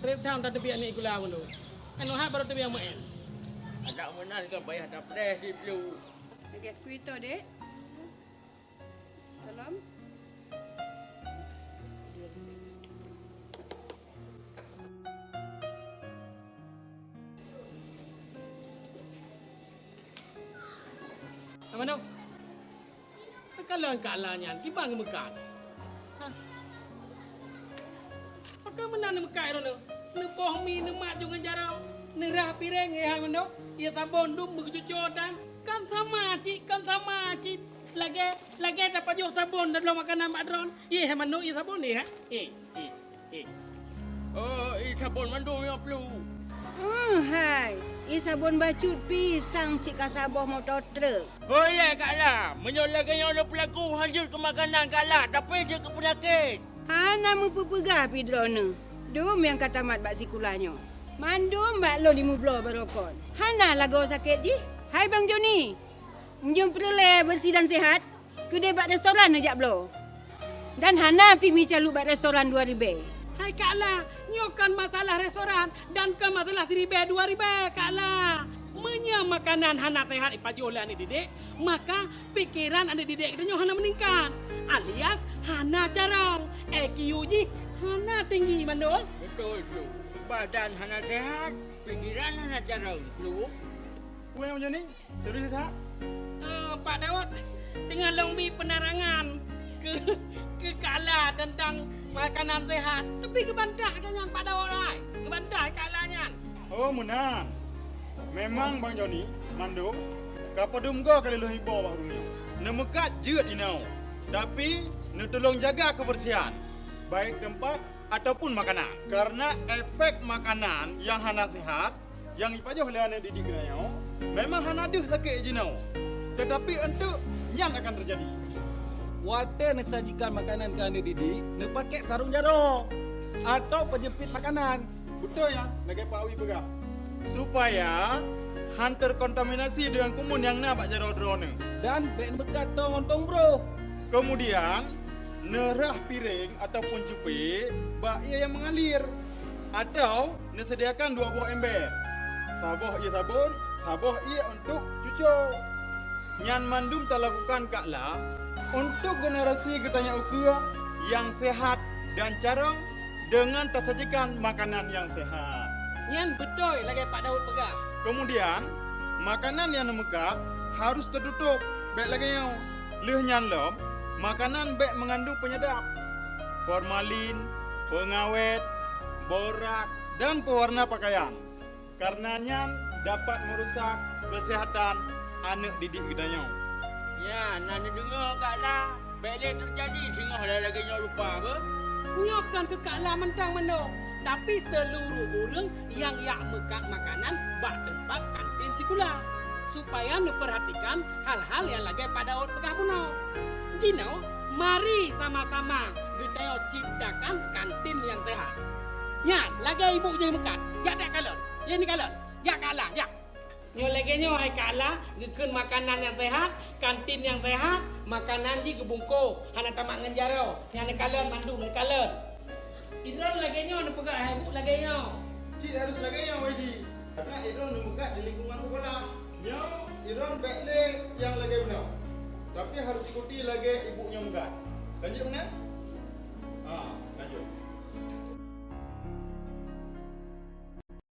trip down dah tebiak ni gula ngono. Anu ha baru tebiak main. Ada mana kan bayar dah pres di blue. Dekat kuito, Dek. Salam. Mana? Kalau kalanya kibang mekat. Ha. Pakai mana mekat rono? Ne boh mi ne mat juga jarang. Ne rah pireng ya ngono. Ia sabon dum begitu-cucotan. Kan sama cik. Lagi dapat jual sabun dalam makanan badron. Ye manu ia sabun ni ha. Oh, sabun mandu yang blue. Hai. Ini sabun bacut pisang cik kasabah motor truk. Oh ya Kak La, menyolakan yang ada pelaku hancur ke makanan Kak La, tapi dia ke penyakit. Hana mempepegah pidrona. Dum yang kata mat bak sikulanyo. Mandum bak lo limu blo barokon. Hana lagu sakit ji. Hai Bang Joni. Menjum perle bersih dan sihat. Kedai bak restoran ajak blo. Dan Hana pi mi calu bak restoran 2000. Hai Kak La, nyokan masalah restoran dan ke masalah 2,000 Kak La. Menya makanan hana sehat ipajola ni didik, maka pikiran anda didik kita nyo hana meningkat. Alias hana jarang. EQ ji hana tinggi mandul. Betul blue. Badan hana sehat, pikiran hana jarang blue. Kue macam ni, serius tak? Pak Daud dengan lombi penerangan ke Kak La tentang makanan sehat. Tapi kebantah kan yang Pak Daud ai. Kebantah Kak La nyan. Oh, menang. Memang Bang Joni, Mando, kapadum go kali lu hibo bang dunia. Nemekat jeut inau. Tapi ne tolong jaga kebersihan, baik tempat ataupun makanan. Karena efek makanan yang hana sehat, yang ipajoh le ane didik nau, memang hana dus sakit jinau. Tetapi untuk yang akan terjadi. Water nak sajikan makanan ke anda didik, nak pakai sarung jarum atau penjepit makanan. Betul ya, lagi Pak Awi pegang. Supaya hantar kontaminasi dengan kumun yang nak bak jaro drone. Dan bek bekat tong bro. Kemudian nerah piring ataupun cupi bak ia yang mengalir. Atau disediakan 2 buah ember. Saboh ia sabun, saboh ia untuk cucuk. Nyan mandum tak lakukan Kak La untuk generasi getanya ukia yang sehat dan carang dengan tersajikan makanan yang sehat. Nyan betul lagi Pak Daud pegang. Kemudian makanan yang nemekak harus tertutup. Baik lagi yang leh nyan lom, makanan baik mengandung penyedap, formalin, pengawet, borak dan pewarna pakaian. Karenanya dapat merusak kesehatan anak didik gedanya. Ya, nak dengar Kak La, baiklah terjadi sehingga dah lagi nyo lupa apa? Nyokan ke Kak La mentang meno. Tapi seluruh orang yang mekat makanan bak tempat kantin sekolah. Supaya memperhatikan hal-hal yang lagi Pak Daud pegang puno. Jino, mari sama-sama kita ciptakan kantin yang sehat. Ya, lagi ibu je mekat. Ya tak kalon. Ya ni kalon. Ya Kak La, ya. Nyo lagi nyo hai Kak La, ngeken makanan yang sehat, kantin yang sehat, makanan ji kebungko, hana tamak ngenjaro. Yang ni kalon mandu ni kalon. Idron lagi nyo nak pegang hai bu lagi nyo. Cik harus lagi yang wajib. Karena Idron memekat di lingkungan sekolah. Nyo, Idron baiklah yang lagi benar. Tapi harus ikuti lagi ibunya memekat. Lanjut mana?